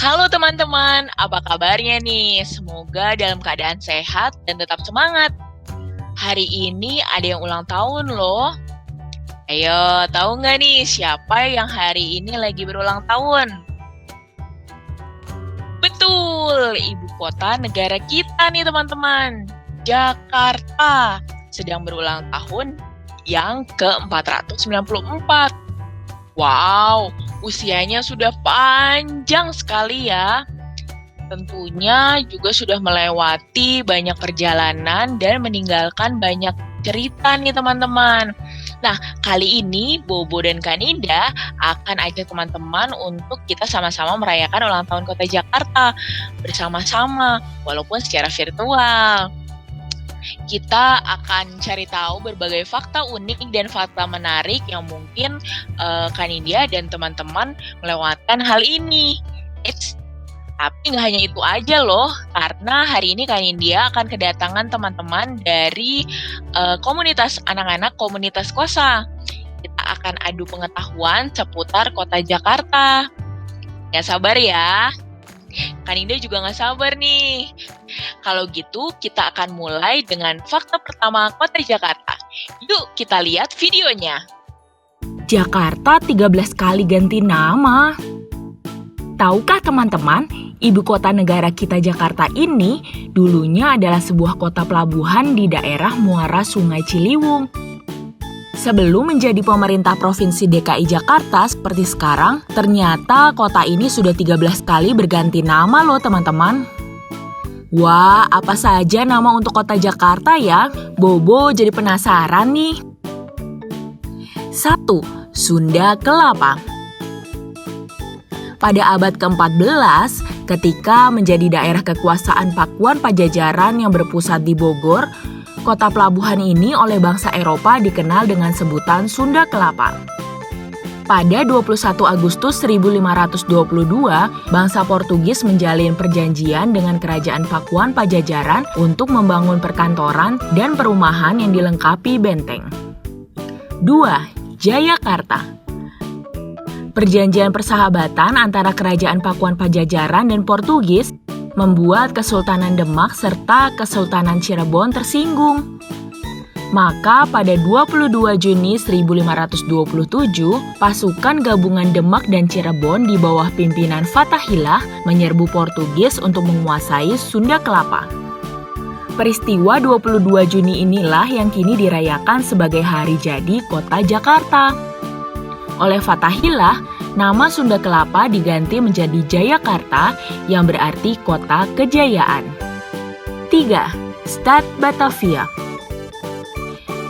Halo teman-teman, apa kabarnya nih? Semoga dalam keadaan sehat dan tetap semangat. Hari ini ada yang ulang tahun loh. Ayo, tahu nggak nih siapa yang hari ini lagi berulang tahun? Betul, ibu kota negara kita nih teman-teman. Jakarta sedang berulang tahun yang ke-494. Wow, usianya sudah panjang sekali ya. Tentunya juga sudah melewati banyak perjalanan dan meninggalkan banyak cerita nih teman-teman. Nah, kali ini Bobo dan Kaninda akan ajak teman-teman untuk kita sama-sama merayakan ulang tahun Kota Jakarta bersama-sama, walaupun secara virtual. Kita akan cari tahu berbagai fakta unik dan fakta menarik yang mungkin Kanindia dan teman-teman melewatkan hal ini. Tapi nggak hanya itu aja loh, karena hari ini Kanindia akan kedatangan teman-teman dari komunitas anak-anak komunitas kosa. Kita akan adu pengetahuan seputar kota Jakarta. Nggak sabar ya. Kanindia juga nggak sabar nih. Kalau gitu, kita akan mulai dengan fakta pertama kota Jakarta. Yuk kita lihat videonya. Jakarta 13 kali ganti nama. Tahukah teman-teman, ibu kota negara kita Jakarta ini dulunya adalah sebuah kota pelabuhan di daerah muara Sungai Ciliwung. Sebelum menjadi pemerintah Provinsi DKI Jakarta seperti sekarang, ternyata kota ini sudah 13 kali berganti nama loh teman-teman. Wah, apa saja nama untuk kota Jakarta ya? Bobo jadi penasaran nih. 1. Sunda Kelapa. Pada abad ke-14, ketika menjadi daerah kekuasaan Pakuan Pajajaran yang berpusat di Bogor, kota pelabuhan ini oleh bangsa Eropa dikenal dengan sebutan Sunda Kelapa. Pada 21 Agustus 1522, bangsa Portugis menjalin perjanjian dengan kerajaan Pakuan Pajajaran untuk membangun perkantoran dan perumahan yang dilengkapi benteng. 2. Jayakarta. Perjanjian persahabatan antara kerajaan Pakuan Pajajaran dan Portugis membuat Kesultanan Demak serta Kesultanan Cirebon tersinggung. Maka pada 22 Juni 1527, pasukan gabungan Demak dan Cirebon di bawah pimpinan Fathahillah menyerbu Portugis untuk menguasai Sunda Kelapa. Peristiwa 22 Juni inilah yang kini dirayakan sebagai hari jadi kota Jakarta. Oleh Fathahillah, nama Sunda Kelapa diganti menjadi Jayakarta yang berarti kota kejayaan. 3. Stad Batavia.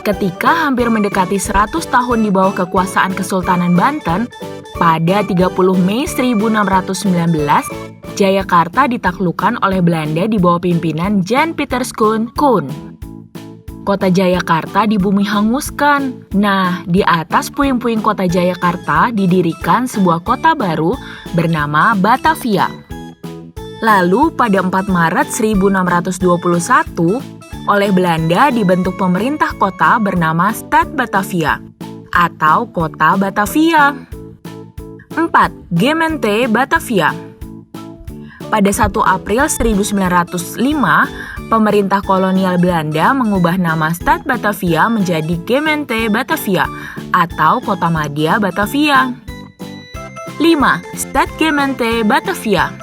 Ketika hampir mendekati 100 tahun di bawah kekuasaan Kesultanan Banten, pada 30 Mei 1619, Jayakarta ditaklukkan oleh Belanda di bawah pimpinan Jan Pieterszoon Koen. Kota Jayakarta di bumi hanguskan. Nah, di atas puing-puing kota Jayakarta didirikan sebuah kota baru bernama Batavia. Lalu pada 4 Maret 1621, oleh Belanda dibentuk pemerintah kota bernama Stad Batavia atau Kota Batavia. 4. Gemeente Batavia. Pada 1 April 1905, pemerintah kolonial Belanda mengubah nama Stad Batavia menjadi Gemeente Batavia atau Kota Madya Batavia. 5. Stad Gemeente Batavia.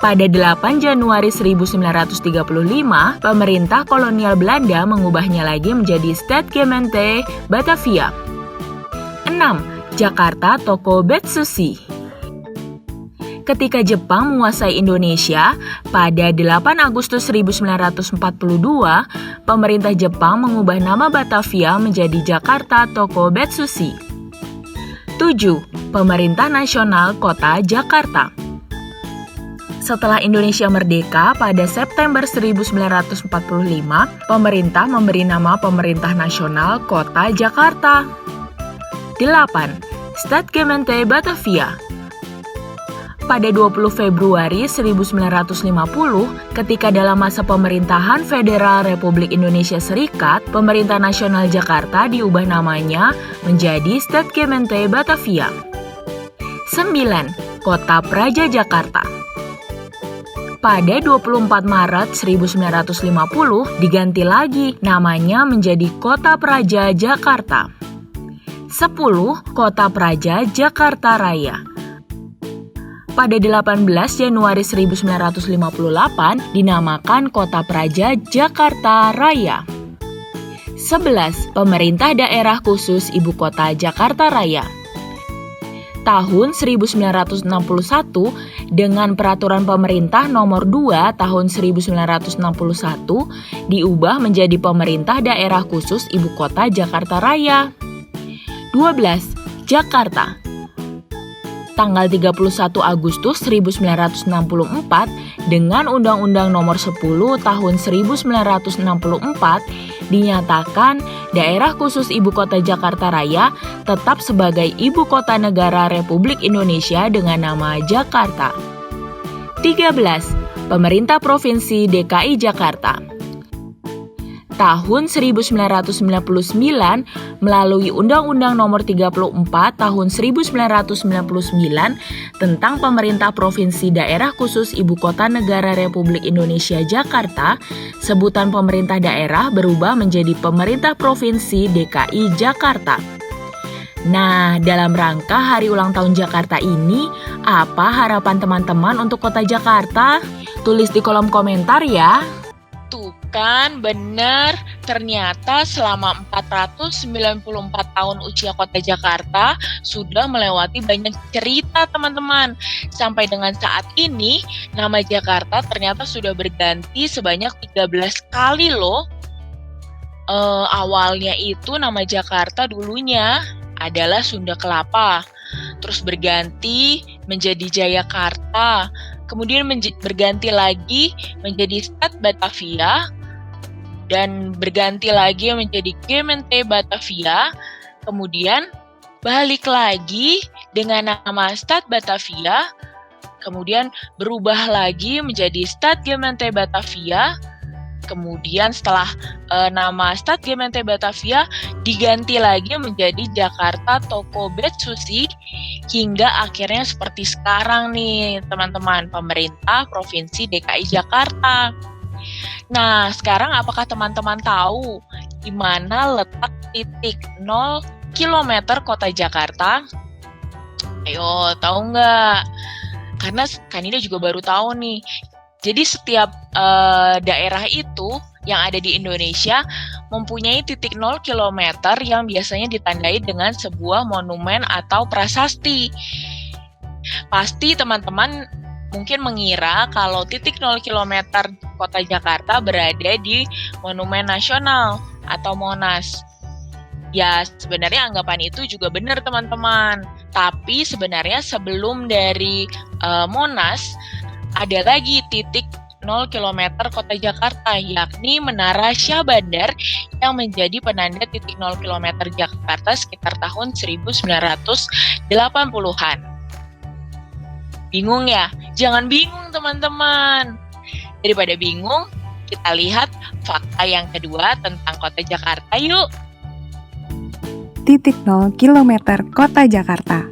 Pada 8 Januari 1935, pemerintah kolonial Belanda mengubahnya lagi menjadi Stad Gemeente Batavia. 6. Jakarta Toko Betsushi. Ketika Jepang menguasai Indonesia, pada 8 Agustus 1942, pemerintah Jepang mengubah nama Batavia menjadi Jakarta Toko Betsushi. 7. Pemerintah Nasional Kota Jakarta. Setelah Indonesia merdeka pada September 1945, pemerintah memberi nama Pemerintah Nasional Kota Jakarta. 8. Stad Gemeente Batavia. Pada 20 Februari 1950, ketika dalam masa pemerintahan Federal Republik Indonesia Serikat, Pemerintah Nasional Jakarta diubah namanya menjadi Stad Gemeente Batavia. 9. Kota Praja Jakarta. Pada 24 Maret 1950 diganti lagi namanya menjadi Kota Praja Jakarta. 10. Kota Praja Jakarta Raya. Pada 18 Januari 1958 dinamakan Kota Praja Jakarta Raya. 11. Pemerintah Daerah Khusus Ibu Kota Jakarta Raya. Tahun 1961 dengan Peraturan Pemerintah Nomor 2 Tahun 1961 diubah menjadi Pemerintah Daerah Khusus Ibu Kota Jakarta Raya. 12. Jakarta. Tanggal 31 Agustus 1964 dengan Undang-Undang Nomor 10 Tahun 1964 dinyatakan Daerah Khusus Ibu Kota Jakarta Raya tetap sebagai Ibu Kota Negara Republik Indonesia dengan nama Jakarta. 13. Pemerintah Provinsi DKI Jakarta. Tahun 1999 melalui Undang-Undang Nomor 34 Tahun 1999 tentang Pemerintah Provinsi Daerah Khusus Ibu Kota Negara Republik Indonesia Jakarta, sebutan pemerintah daerah berubah menjadi Pemerintah Provinsi DKI Jakarta. Nah, dalam rangka Hari Ulang Tahun Jakarta ini, apa harapan teman-teman untuk Kota Jakarta? Tulis di kolom komentar ya. Tuh kan, benar. Ternyata selama 494 tahun usia Kota Jakarta sudah melewati banyak cerita, teman-teman. Sampai dengan saat ini, nama Jakarta ternyata sudah berganti sebanyak 13 kali loh. Awalnya itu nama Jakarta dulunya adalah Sunda Kelapa. Terus berganti menjadi Jayakarta. Kemudian berganti lagi menjadi Stad Batavia dan berganti lagi menjadi Gemeente Batavia. Kemudian balik lagi dengan nama Stad Batavia. Kemudian berubah lagi menjadi Stad Gemeente Batavia. Kemudian setelah nama Stad Gemeente Batavia diganti lagi menjadi Jakarta Tokobet Susi hingga akhirnya seperti sekarang nih teman-teman, Pemerintah Provinsi DKI Jakarta. Nah, sekarang apakah teman-teman tahu di mana letak titik 0 km Kota Jakarta? Ayo, tahu nggak? Karena Kanida juga baru tahu nih. Jadi setiap daerah itu yang ada di Indonesia mempunyai titik 0 km yang biasanya ditandai dengan sebuah monumen atau prasasti. Pasti teman-teman mungkin mengira kalau titik 0 km Kota Jakarta berada di Monumen Nasional atau Monas. Ya, sebenarnya anggapan itu juga benar teman-teman. Tapi sebenarnya sebelum dari Monas, ada lagi titik 0 km Kota Jakarta, yakni Menara Syah Bandar yang menjadi penanda titik 0 km Jakarta sekitar tahun 1980-an. Bingung ya? Jangan bingung teman-teman. Daripada bingung, kita lihat fakta yang kedua tentang Kota Jakarta yuk. Titik 0 km Kota Jakarta.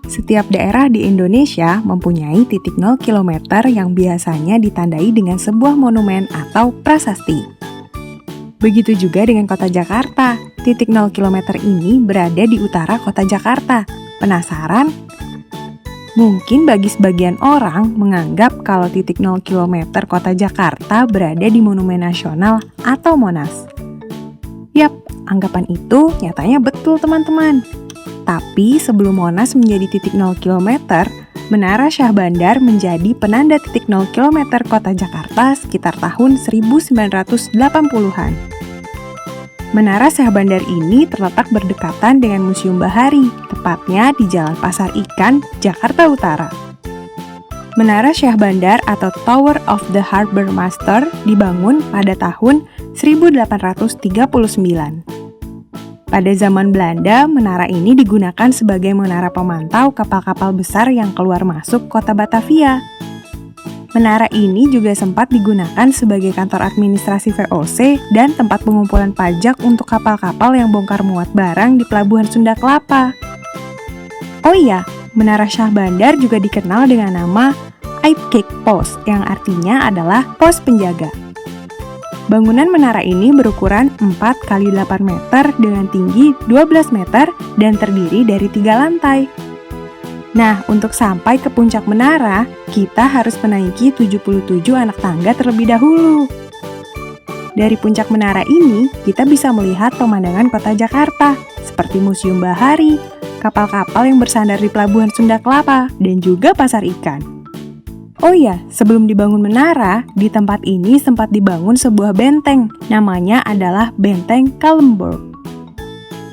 Setiap daerah di Indonesia mempunyai titik 0 km yang biasanya ditandai dengan sebuah monumen atau prasasti. Begitu juga dengan Kota Jakarta. Titik 0 km ini berada di utara Kota Jakarta. Penasaran? Mungkin bagi sebagian orang menganggap kalau titik 0 km Kota Jakarta berada di Monumen Nasional atau Monas. Yap, anggapan itu nyatanya betul teman-teman. Tapi sebelum Monas menjadi titik 0 km, Menara Syah Bandar menjadi penanda titik 0 km Kota Jakarta sekitar tahun 1980-an. Menara Syah Bandar ini terletak berdekatan dengan Museum Bahari, tepatnya di Jalan Pasar Ikan, Jakarta Utara. Menara Syah Bandar atau Tower of the Harbour Master dibangun pada tahun 1839. Pada zaman Belanda, menara ini digunakan sebagai menara pemantau kapal-kapal besar yang keluar masuk kota Batavia. Menara ini juga sempat digunakan sebagai kantor administrasi VOC dan tempat pengumpulan pajak untuk kapal-kapal yang bongkar muat barang di Pelabuhan Sunda Kelapa. Oh iya, Menara Syah Bandar juga dikenal dengan nama Aibkik Post, yang artinya adalah pos penjaga. Bangunan menara ini berukuran 4 x 8 meter dengan tinggi 12 meter dan terdiri dari 3 lantai. Nah, untuk sampai ke puncak menara, kita harus menaiki 77 anak tangga terlebih dahulu. Dari puncak menara ini, kita bisa melihat pemandangan kota Jakarta, seperti Museum Bahari, kapal-kapal yang bersandar di Pelabuhan Sunda Kelapa, dan juga pasar ikan. Oh iya, sebelum dibangun menara, di tempat ini sempat dibangun sebuah benteng, namanya adalah Benteng Kallenborg.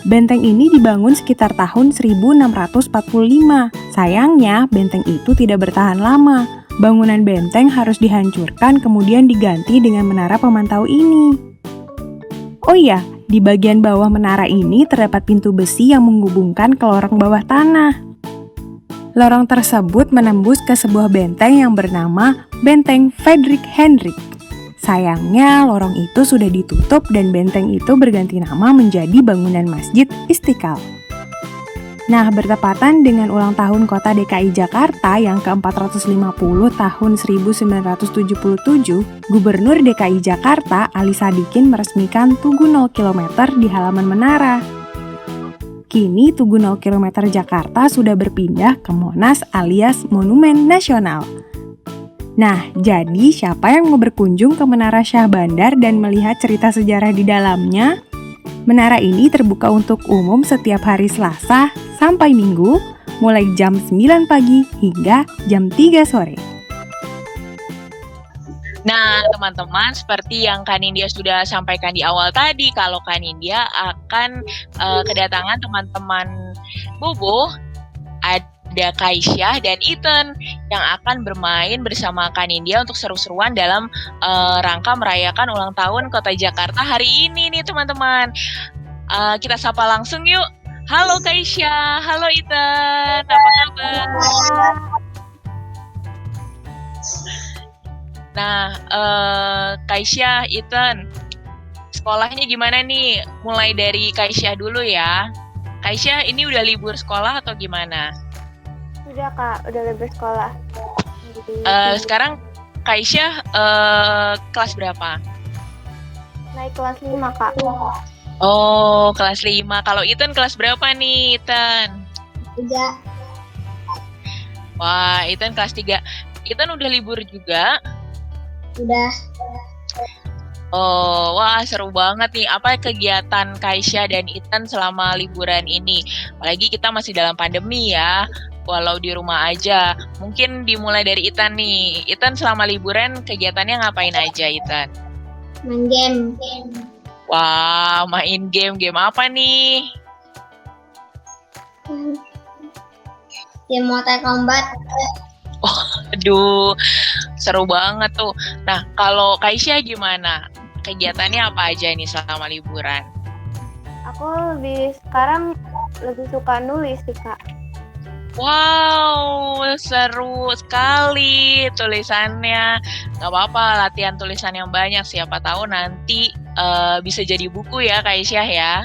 Benteng ini dibangun sekitar tahun 1645. Sayangnya, benteng itu tidak bertahan lama. Bangunan benteng harus dihancurkan kemudian diganti dengan menara pemantau ini. Oh iya, di bagian bawah menara ini terdapat pintu besi yang menghubungkan ke lorong bawah tanah. Lorong tersebut menembus ke sebuah benteng yang bernama Benteng Frederik Hendrik. Sayangnya, lorong itu sudah ditutup dan benteng itu berganti nama menjadi bangunan Masjid Istiqlal. Nah, bertepatan dengan ulang tahun Kota DKI Jakarta yang ke-450 tahun 1977, Gubernur DKI Jakarta Ali Sadikin meresmikan Tugu 0 km di halaman menara. Kini Tugu 0 km Jakarta sudah berpindah ke Monas alias Monumen Nasional. Nah, jadi siapa yang mau berkunjung ke Menara Syah Bandar dan melihat cerita sejarah di dalamnya? Menara ini terbuka untuk umum setiap hari Selasa sampai Minggu, mulai jam 9 pagi hingga jam 3 sore. Nah, teman-teman, seperti yang Kak Nindya sudah sampaikan di awal tadi, kalau Kak Nindya akan kedatangan teman-teman Bobo, ada Kaisyah dan Ethan yang akan bermain bersama Kak Nindya untuk seru-seruan dalam rangka merayakan ulang tahun Kota Jakarta hari ini nih teman-teman. Kita sapa langsung yuk. Halo Kaisyah, halo Ethan, apa kabar? Nah, Kaisyah, Ethan, sekolahnya gimana nih? Mulai dari Kaisyah dulu ya. Kaisyah, ini udah libur sekolah atau gimana? Udah Kak, udah libur sekolah. Sekarang Kaisyah kelas berapa? Naik kelas 5 Kak. Oh, kelas 5. Kalau Ethan kelas berapa nih, Ethan? 3. Wah, Ethan kelas 3. Ethan udah libur juga? Udah. Oh, wah seru banget nih. Apa kegiatan Kaisyah dan Ethan selama liburan ini? Apalagi kita masih dalam pandemi ya. Walau di rumah aja. Mungkin dimulai dari Ethan nih. Ethan selama liburan kegiatannya ngapain aja, Ethan? Main game. Wah, main game. Game apa nih? Game Mortal Kombat. Aduh, seru banget tuh. Nah, kalau Kaisyah gimana? Kegiatannya apa aja nih selama liburan? Aku sekarang lebih suka nulis sih Kak. Wow, seru sekali tulisannya. Gak apa-apa, latihan tulisan yang banyak. Siapa tahu nanti bisa jadi buku ya, Kaisyah ya.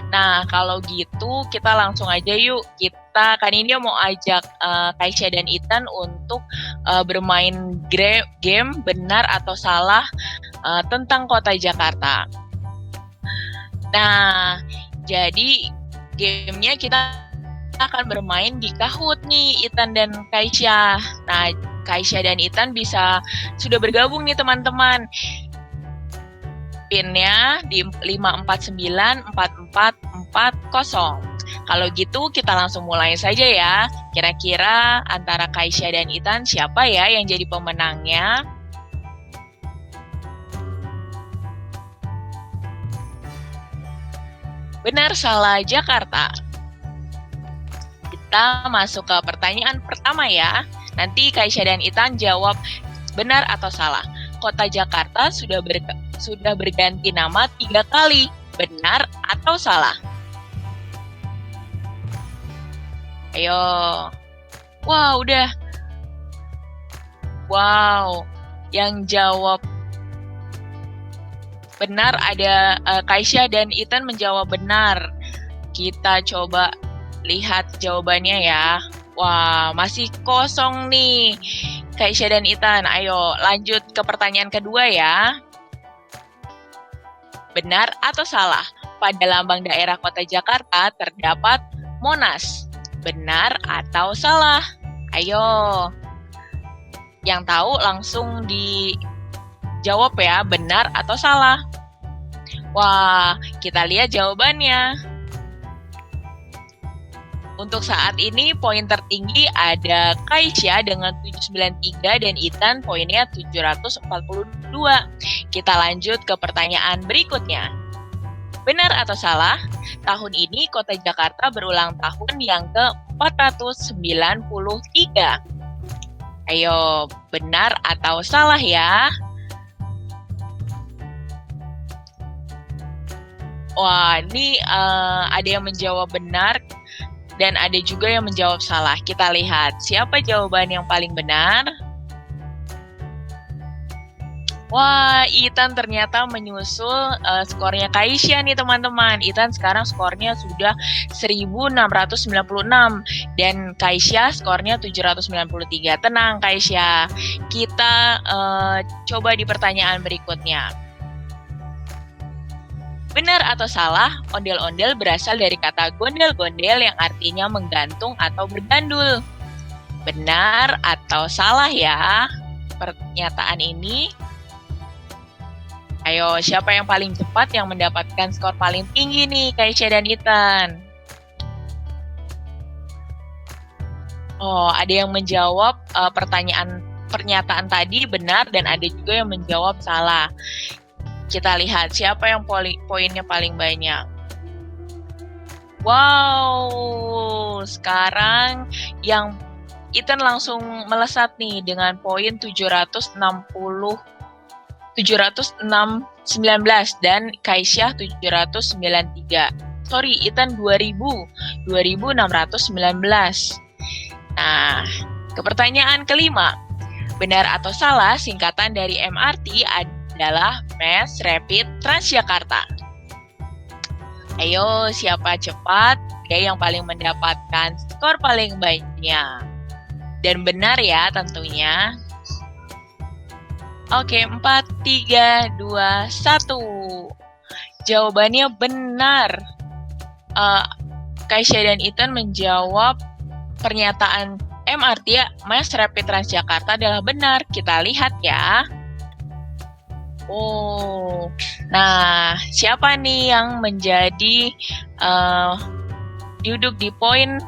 Nah, kalau gitu kita langsung aja yuk. Kan ini mau ajak Kaisyah dan Ethan untuk bermain game benar atau salah tentang Kota Jakarta. Nah, jadi gamenya kita akan bermain di Kahoot nih, Ethan dan Kaisyah. Nah, Kaisyah dan Ethan sudah bergabung nih teman-teman. PIN-nya di 5494440. Kalau gitu kita langsung mulai saja ya. Kira-kira antara Kaisyah dan Ethan siapa ya yang jadi pemenangnya? Benar salah Jakarta. Kita masuk ke pertanyaan pertama ya. Nanti Kaisyah dan Ethan jawab benar atau salah. Kota Jakarta sudah berganti nama 3 kali. Benar atau salah? Ayo. Wah, udah. Wow. Yang jawab benar ada Kaisyah dan Ethan menjawab benar. Kita coba lihat jawabannya ya. Wah, masih kosong nih. Kaisya dan Ethan, ayo lanjut ke pertanyaan kedua ya. Benar atau salah? Pada lambang daerah kota Jakarta terdapat Monas. Benar atau salah? Ayo. Yang tahu langsung dijawab ya, benar atau salah. Wah, kita lihat jawabannya. Untuk saat ini poin tertinggi ada Kaisya dengan 793 dan Ethan poinnya 742. Kita lanjut ke pertanyaan berikutnya. Benar atau salah? Tahun ini Kota Jakarta berulang tahun yang ke-493. Ayo, benar atau salah ya? Wah, ini ada yang menjawab benar dan ada juga yang menjawab salah. Kita lihat siapa jawaban yang paling benar. Wah, Ethan ternyata menyusul skornya Kaisya nih teman-teman. Ethan sekarang skornya sudah 1696 dan Kaisya skornya 793. Tenang Kaisya, kita coba di pertanyaan berikutnya. Benar atau salah, ondel-ondel berasal dari kata gondel-gondel yang artinya menggantung atau bergandul. Benar atau salah ya pernyataan ini? Ayo, siapa yang paling cepat yang mendapatkan skor paling tinggi nih, Kaisya dan Ethan? Oh, ada yang menjawab pernyataan tadi benar dan ada juga yang menjawab salah. Kita lihat siapa yang poinnya paling banyak. Wow, sekarang yang Ethan langsung melesat nih dengan poin 719 dan Kaisya 793. Sorry, Ethan 2619. Nah, ke pertanyaan kelima. Benar atau salah singkatan dari MRT adalah Mass Rapid Transjakarta? Ayo, siapa cepat yang paling mendapatkan skor paling banyak? Dan benar ya tentunya. Oke, 4, 3, 2, 1. Jawabannya benar. Kaisya dan Ethan menjawab pernyataan MRT Mass Rapid Transjakarta adalah benar. Kita lihat ya. Oh, nah siapa nih yang menjadi duduk di poin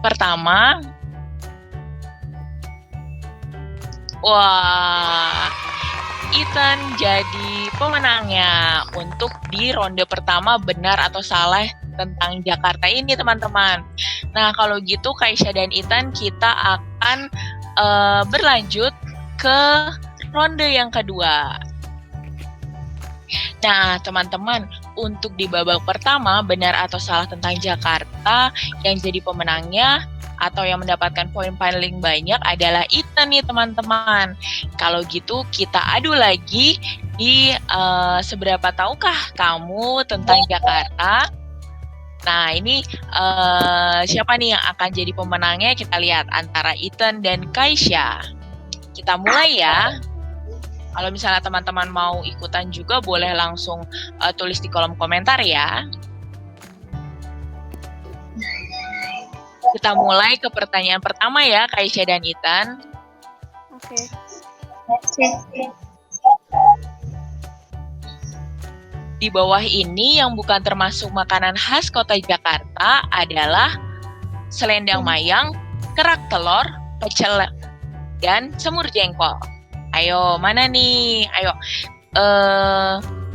pertama? Wah, Ethan jadi pemenangnya untuk di ronde pertama benar atau salah tentang Jakarta ini teman-teman. Nah kalau gitu Kaisya dan Ethan kita akan berlanjut ke ronde yang kedua. Nah, teman-teman, untuk di babak pertama, benar atau salah tentang Jakarta, yang jadi pemenangnya atau yang mendapatkan poin paling banyak adalah Ethan nih, teman-teman. Kalau gitu, kita adu lagi di seberapa tahukah kamu tentang Jakarta? Nah, ini siapa nih yang akan jadi pemenangnya? Kita lihat antara Ethan dan Kaisya. Kita mulai ya. Kalau misalnya teman-teman mau ikutan juga boleh langsung tulis di kolom komentar ya. Kita mulai ke pertanyaan pertama ya, Kaisya dan Ethan. Oke. Di bawah ini yang bukan termasuk makanan khas kota Jakarta adalah selendang mayang, kerak telur, pecel, dan semur jengkol. Ayo, mana nih? Ayo,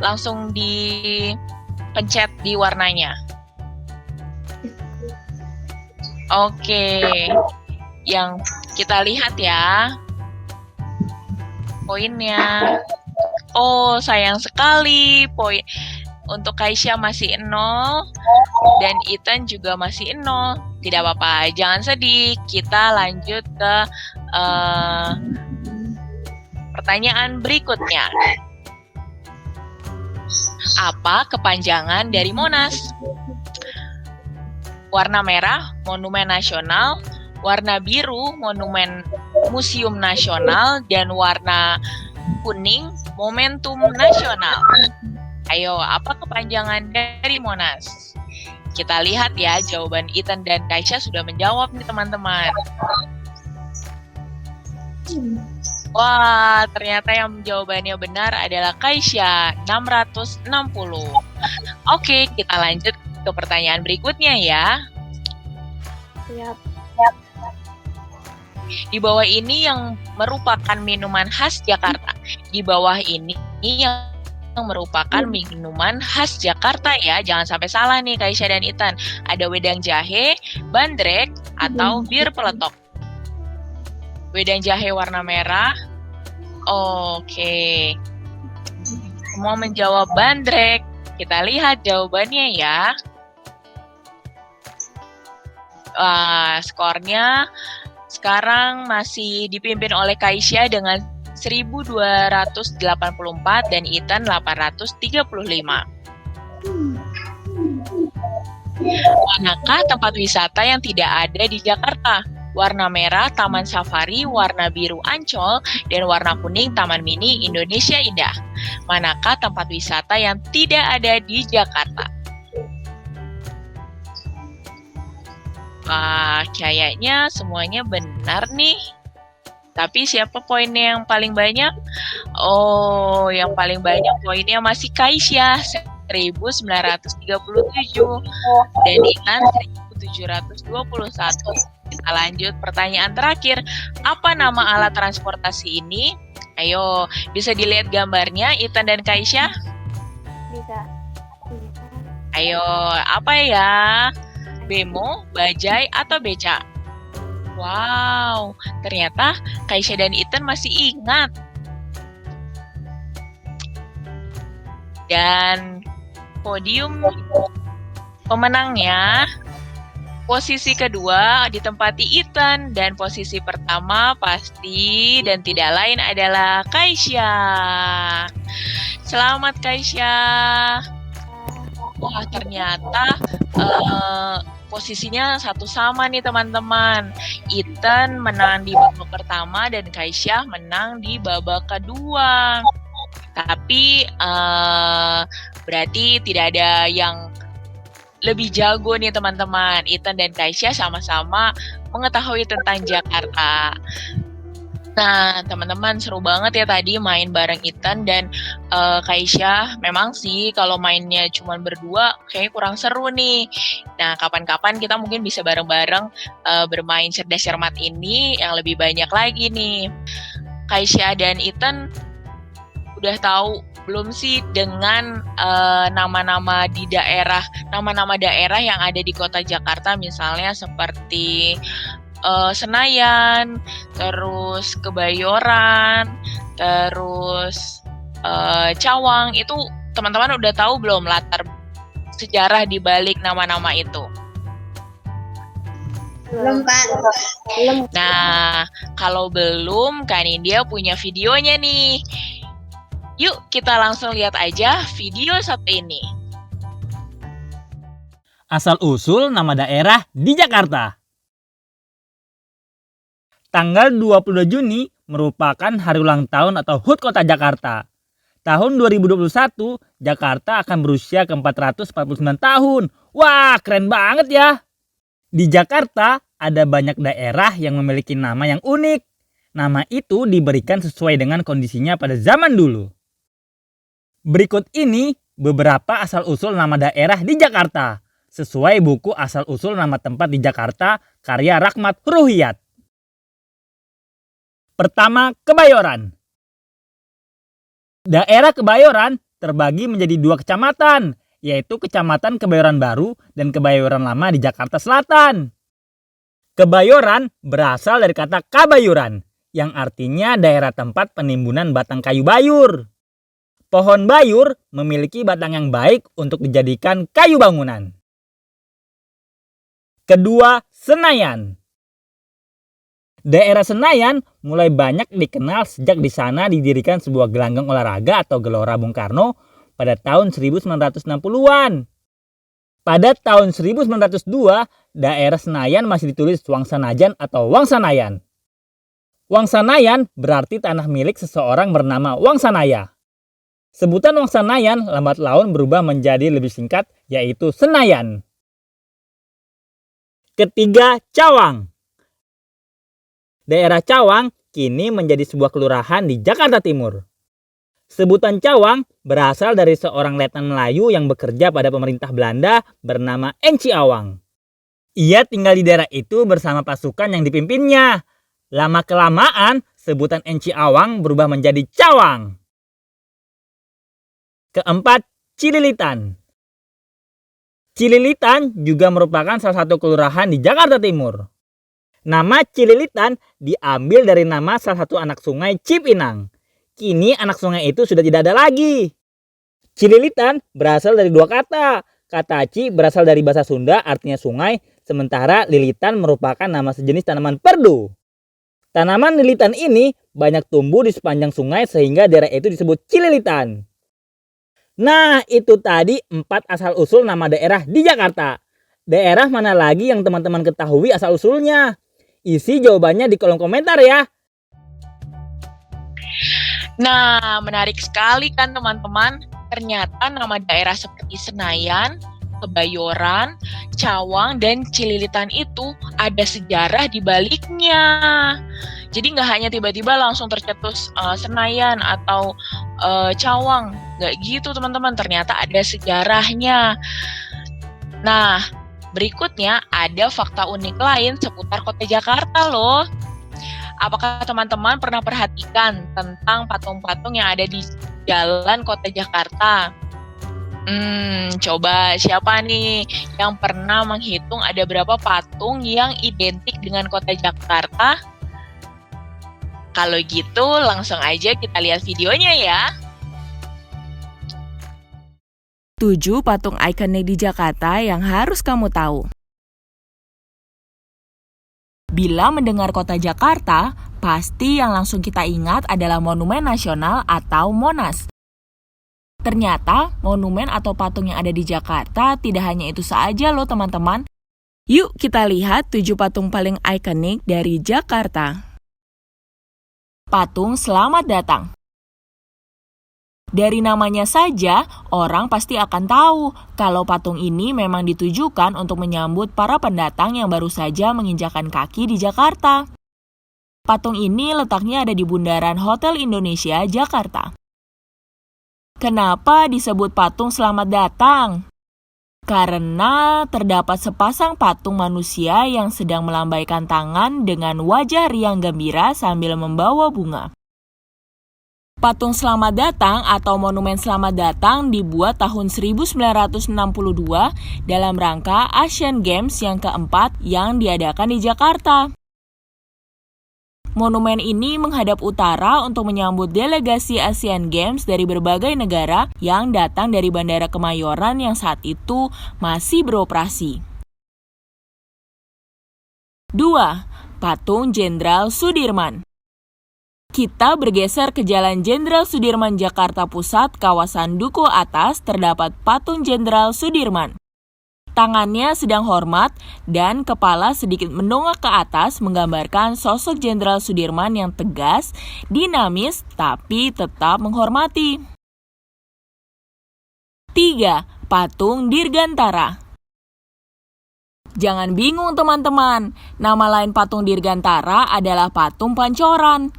langsung dipencet di warnanya. Oke, yang kita lihat ya, poinnya. Oh, sayang sekali, poin untuk Kaisya masih 0, dan Ethan juga masih 0. Tidak apa-apa, jangan sedih, kita lanjut ke pertanyaan berikutnya. Apa kepanjangan dari Monas? Warna merah, Monumen Nasional. Warna biru, Monumen Museum Nasional. Dan warna kuning, Momentum Nasional. Ayo, apa kepanjangan dari Monas? Kita lihat ya, jawaban Ethan dan Kaisya sudah menjawab nih teman-teman. Wah, ternyata yang jawabannya benar adalah Kaisya, 660. Oke, kita lanjut ke pertanyaan berikutnya ya. Siap. Di bawah ini yang merupakan minuman khas Jakarta. Di bawah ini yang merupakan minuman khas Jakarta ya. Jangan sampai salah nih Kaisya dan Ethan. Ada wedang jahe, bandrek, atau bir peletok. Wedang jahe warna merah. Oke. Semua menjawab bandrek. Kita lihat jawabannya ya. Skornya sekarang masih dipimpin oleh Kaisya dengan 1284 dan Ethan 835. Manakah tempat wisata yang tidak ada di Jakarta? Warna merah Taman Safari, warna biru Ancol, dan warna kuning Taman Mini Indonesia Indah. Manakah tempat wisata yang tidak ada di Jakarta? Kayaknya semuanya benar nih. Tapi siapa poinnya yang paling banyak? Oh, yang paling banyak poinnya masih Kaisya, 1937. Dan Ethan 1721. Kita lanjut pertanyaan terakhir. Apa nama alat transportasi ini? Ayo, bisa dilihat gambarnya Ethan dan Kaisya? Bisa. Ayo, apa ya? Bemo, bajai, atau beca? Wow, ternyata Kaisya dan Ethan masih ingat. Dan podium pemenangnya, posisi kedua ditempati Ethan dan posisi pertama pasti dan tidak lain adalah Kaisya. Selamat Kaisya. Wah, ternyata posisinya satu sama nih teman-teman. Ethan menang di babak pertama dan Kaisya menang di babak kedua. Tapi berarti tidak ada yang lebih jago nih teman-teman. Ethan dan Kaisya sama-sama mengetahui tentang Jakarta. Nah, teman-teman seru banget ya tadi main bareng Ethan dan Kaisya. Memang sih kalau mainnya cuma berdua kayaknya kurang seru nih. Nah, kapan-kapan kita mungkin bisa bareng-bareng bermain cerdas cermat ini yang lebih banyak lagi nih. Kaisya dan Ethan udah tahu belum sih dengan nama-nama di daerah, nama-nama daerah yang ada di kota Jakarta, misalnya seperti Senayan, terus Kebayoran, terus Cawang. Itu teman-teman udah tahu belum latar sejarah di balik nama-nama itu? Belum, Pak. Belum. Nah, kalau belum, Kak Nindya punya videonya nih. Yuk, kita langsung lihat aja video satu ini. Asal-usul nama daerah di Jakarta. Tanggal 22 Juni merupakan hari ulang tahun atau HUT Kota Jakarta. Tahun 2021, Jakarta akan berusia ke-449 tahun. Wah, keren banget ya! Di Jakarta, ada banyak daerah yang memiliki nama yang unik. Nama itu diberikan sesuai dengan kondisinya pada zaman dulu. Berikut ini beberapa asal-usul nama daerah di Jakarta, sesuai buku asal-usul nama tempat di Jakarta karya Rahmat Ruhiyat. Pertama, Kebayoran. Daerah Kebayoran terbagi menjadi 2 kecamatan, yaitu Kecamatan Kebayoran Baru dan Kebayoran Lama di Jakarta Selatan. Kebayoran berasal dari kata kabayuran, yang artinya daerah tempat penimbunan batang kayu bayur. Pohon bayur memiliki batang yang baik untuk dijadikan kayu bangunan. Kedua, Senayan. Daerah Senayan mulai banyak dikenal sejak di sana didirikan sebuah gelanggang olahraga atau Gelora Bung Karno pada tahun 1960-an. Pada tahun 1902, daerah Senayan masih ditulis Wangsanajan atau Wangsanayan. Wangsanayan berarti tanah milik seseorang bernama Wangsanaya. Sebutan Wangsanayan lambat laun berubah menjadi lebih singkat, yaitu Senayan. Ketiga, Cawang. Daerah Cawang kini menjadi sebuah kelurahan di Jakarta Timur. Sebutan Cawang berasal dari seorang letnan Melayu yang bekerja pada pemerintah Belanda bernama Enci Awang. Ia tinggal di daerah itu bersama pasukan yang dipimpinnya. Lama-kelamaan, sebutan Enci Awang berubah menjadi Cawang. Keempat, Cililitan. Cililitan juga merupakan salah satu kelurahan di Jakarta Timur. Nama Cililitan diambil dari nama salah satu anak sungai Cipinang. Kini anak sungai itu sudah tidak ada lagi. Cililitan berasal dari dua kata. Kata Ci berasal dari bahasa Sunda artinya sungai, sementara lilitan merupakan nama sejenis tanaman perdu. Tanaman lilitan ini banyak tumbuh di sepanjang sungai sehingga daerah itu disebut Cililitan. Nah, itu tadi 4 asal-usul nama daerah di Jakarta. Daerah mana lagi yang teman-teman ketahui asal-usulnya? Isi jawabannya di kolom komentar ya. Nah, menarik sekali kan teman-teman. Ternyata nama daerah seperti Senayan, Kebayoran, Cawang, dan Cililitan itu ada sejarah di baliknya. Jadi nggak hanya tiba-tiba langsung tercetus Senayan atau Cawang. Nggak gitu teman-teman, ternyata ada sejarahnya. Nah, berikutnya ada fakta unik lain seputar kota Jakarta loh. Apakah teman-teman pernah perhatikan tentang patung-patung yang ada di jalan kota Jakarta? Coba siapa nih yang pernah menghitung ada berapa patung yang identik dengan kota Jakarta? Kalau gitu langsung aja kita lihat videonya ya. 7 patung ikonik di Jakarta yang harus kamu tahu. Bila mendengar kota Jakarta, pasti yang langsung kita ingat adalah Monumen Nasional atau Monas. Ternyata, monumen atau patung yang ada di Jakarta tidak hanya itu saja loh teman-teman. Yuk kita lihat 7 patung paling ikonik dari Jakarta. Patung Selamat Datang. Dari namanya saja, orang pasti akan tahu kalau patung ini memang ditujukan untuk menyambut para pendatang yang baru saja menginjakan kaki di Jakarta. Patung ini letaknya ada di Bundaran Hotel Indonesia, Jakarta. Kenapa disebut patung Selamat Datang? Karena terdapat sepasang patung manusia yang sedang melambaikan tangan dengan wajah riang gembira sambil membawa bunga. Patung Selamat Datang atau Monumen Selamat Datang dibuat tahun 1962 dalam rangka Asian Games yang keempat yang diadakan di Jakarta. Monumen ini menghadap utara untuk menyambut delegasi Asian Games dari berbagai negara yang datang dari Bandara Kemayoran yang saat itu masih beroperasi. 2. Patung Jenderal Sudirman. Kita bergeser ke Jalan Jenderal Sudirman, Jakarta Pusat, kawasan Duku Atas, terdapat patung Jenderal Sudirman. Tangannya sedang hormat dan kepala sedikit mendongak ke atas menggambarkan sosok Jenderal Sudirman yang tegas, dinamis, tapi tetap menghormati. 3. Patung Dirgantara. Jangan bingung teman-teman, nama lain patung Dirgantara adalah patung Pancoran.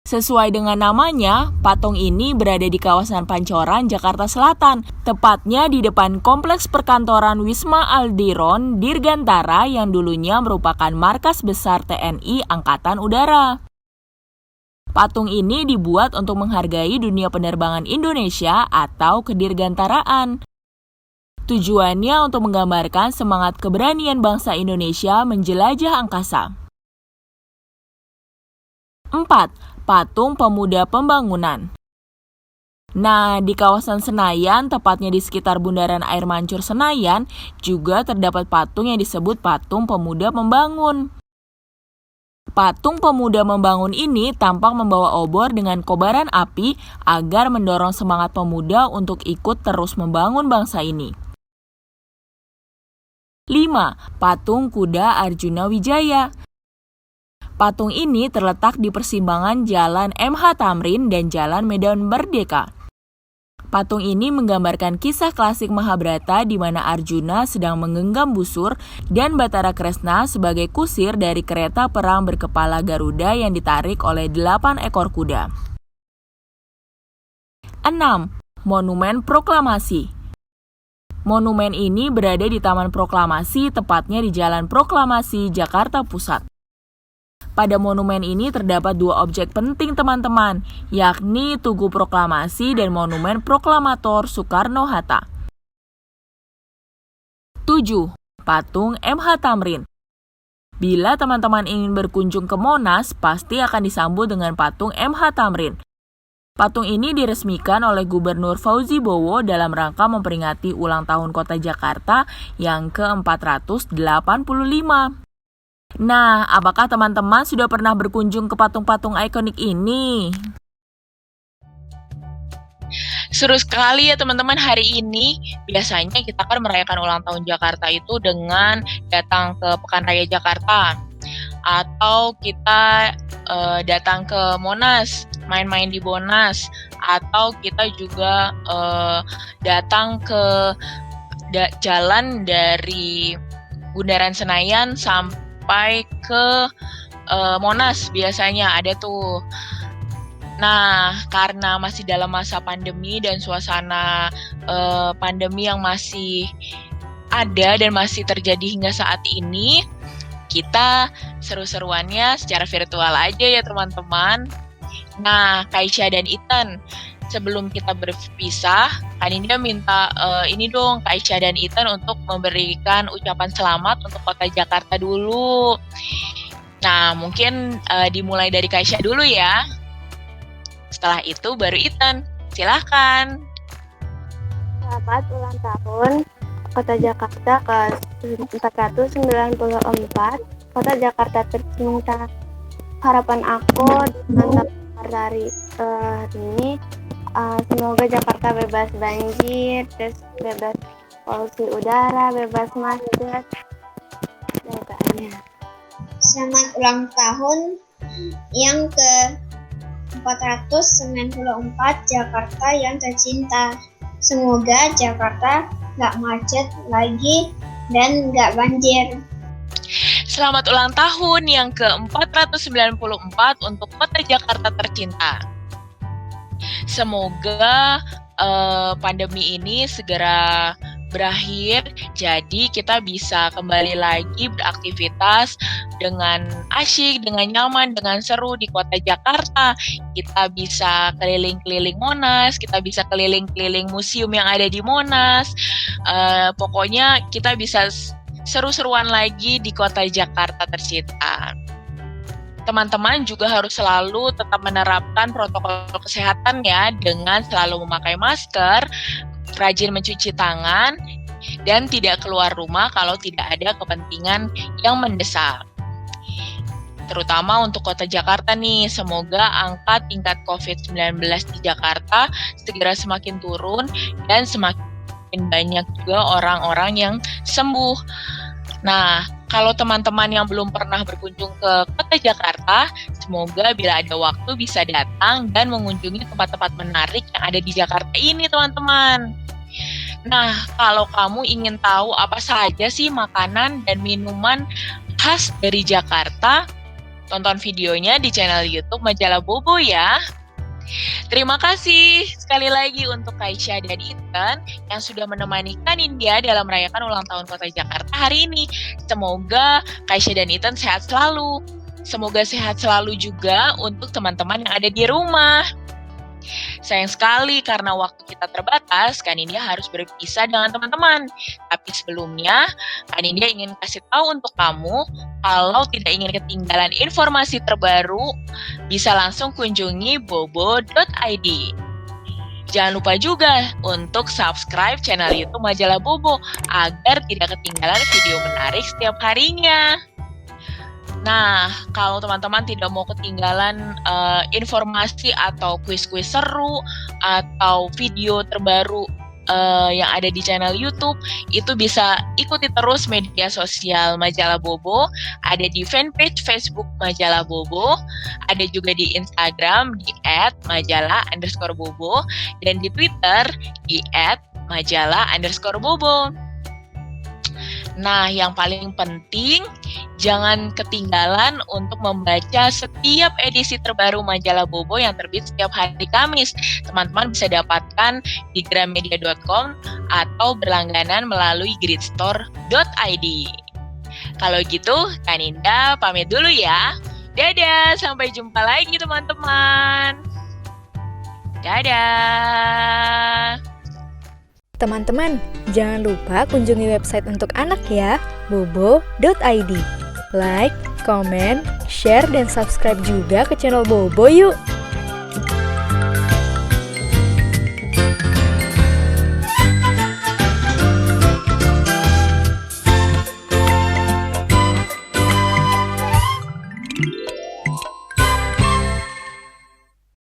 Sesuai dengan namanya, patung ini berada di kawasan Pancoran, Jakarta Selatan, tepatnya di depan kompleks perkantoran Wisma Aldiron Dirgantara yang dulunya merupakan markas besar TNI Angkatan Udara. Patung ini dibuat untuk menghargai dunia penerbangan Indonesia atau kedirgantaraan. Tujuannya untuk menggambarkan semangat keberanian bangsa Indonesia menjelajah angkasa. 4. Patung Pemuda Pembangunan. Nah, di kawasan Senayan, tepatnya di sekitar Bundaran Air Mancur Senayan, juga terdapat patung yang disebut Patung Pemuda Membangun. Patung Pemuda Membangun ini tampak membawa obor dengan kobaran api agar mendorong semangat pemuda untuk ikut terus membangun bangsa ini. 5. Patung Kuda Arjuna Wijaya. Patung ini terletak di persimpangan Jalan MH Tamrin dan Jalan Medan Merdeka. Patung ini menggambarkan kisah klasik Mahabharata di mana Arjuna sedang menggenggam busur dan Bathara Kresna sebagai kusir dari kereta perang berkepala Garuda yang ditarik oleh 8 ekor kuda. 6. Monumen Proklamasi. Monumen ini berada di Taman Proklamasi, tepatnya di Jalan Proklamasi, Jakarta Pusat. Pada monumen ini terdapat 2 objek penting teman-teman, yakni Tugu Proklamasi dan Monumen Proklamator Soekarno-Hatta. 7. Patung MH Tamrin. Bila teman-teman ingin berkunjung ke Monas, pasti akan disambut dengan patung MH Tamrin. Patung ini diresmikan oleh Gubernur Fauzi Bowo dalam rangka memperingati ulang tahun Kota Jakarta yang ke-485. Nah, apakah teman-teman sudah pernah berkunjung ke patung-patung ikonik ini? Seru sekali ya teman-teman hari ini. Biasanya kita kan merayakan ulang tahun Jakarta itu dengan datang ke Pekan Raya Jakarta. Atau kita datang ke Monas, main-main di Monas. Atau kita juga datang ke jalan dari Bundaran Senayan sampai ke Monas biasanya ada tuh. Nah, karena masih dalam masa pandemi dan suasana pandemi yang masih ada dan masih terjadi hingga saat ini, kita seru-seruannya secara virtual aja ya teman-teman. Nah, Kaisha dan Ethan, sebelum kita berpisah, Kanindia minta ini dong Kaisha dan Ethan untuk memberikan ucapan selamat untuk Kota Jakarta dulu. Nah, mungkin dimulai dari Kaisha dulu ya. Setelah itu baru Ethan. Silahkan. Selamat ulang tahun Kota Jakarta ke-494, Kota Jakarta tercinta. Harapan aku dengan hari ini, semoga Jakarta bebas banjir, terus bebas polusi udara, bebas macet. Selamat ulang tahun yang ke-494 Jakarta yang tercinta. Semoga Jakarta nggak macet lagi dan nggak banjir. Selamat ulang tahun yang ke-494 untuk Kota Jakarta tercinta. Semoga pandemi ini segera berakhir, jadi kita bisa kembali lagi beraktivitas dengan asyik, dengan nyaman, dengan seru di Kota Jakarta. Kita bisa keliling-keliling Monas, kita bisa keliling-keliling museum yang ada di Monas. Pokoknya kita bisa seru-seruan lagi di Kota Jakarta tercinta. Teman-teman juga harus selalu tetap menerapkan protokol kesehatan ya, dengan selalu memakai masker, rajin mencuci tangan, dan tidak keluar rumah kalau tidak ada kepentingan yang mendesak. Terutama untuk Kota Jakarta nih, semoga angka tingkat COVID-19 di Jakarta segera semakin turun dan semakin banyak juga orang-orang yang sembuh. Nah, kalau teman-teman yang belum pernah berkunjung ke Kota Jakarta, semoga bila ada waktu bisa datang dan mengunjungi tempat-tempat menarik yang ada di Jakarta ini, teman-teman. Nah, kalau kamu ingin tahu apa saja sih makanan dan minuman khas dari Jakarta, tonton videonya di channel YouTube Majalah Bobo ya. Terima kasih sekali lagi untuk Kaisha dan Ethan yang sudah menemani Kanindia dalam merayakan ulang tahun Kota Jakarta hari ini. Semoga Kaisha dan Ethan sehat selalu. Semoga sehat selalu juga untuk teman-teman yang ada di rumah. Sayang sekali karena waktu kita terbatas, Kanindia harus berpisah dengan teman-teman. Tapi sebelumnya, Kanindia ingin kasih tahu untuk kamu, kalau tidak ingin ketinggalan informasi terbaru, bisa langsung kunjungi bobo.id. Jangan lupa juga untuk subscribe channel YouTube Majalah Bobo agar tidak ketinggalan video menarik setiap harinya. Nah, kalau teman-teman tidak mau ketinggalan informasi atau kuis-kuis seru atau video terbaru yang ada di channel YouTube, itu bisa ikuti terus media sosial Majalah Bobo, ada di fanpage Facebook Majalah Bobo, ada juga di Instagram di @majalah_bobo, dan di Twitter di @majalah_bobo. Nah, yang paling penting, jangan ketinggalan untuk membaca setiap edisi terbaru Majalah Bobo yang terbit setiap hari Kamis. Teman-teman bisa dapatkan di gramedia.com atau berlangganan melalui gridstore.id. Kalau gitu, Kaninda pamit dulu ya. Dadah, sampai jumpa lagi teman-teman. Dadah. Teman-teman, jangan lupa kunjungi website untuk anak ya, bobo.id. Like, comment, share, dan subscribe juga ke channel Bobo yuk!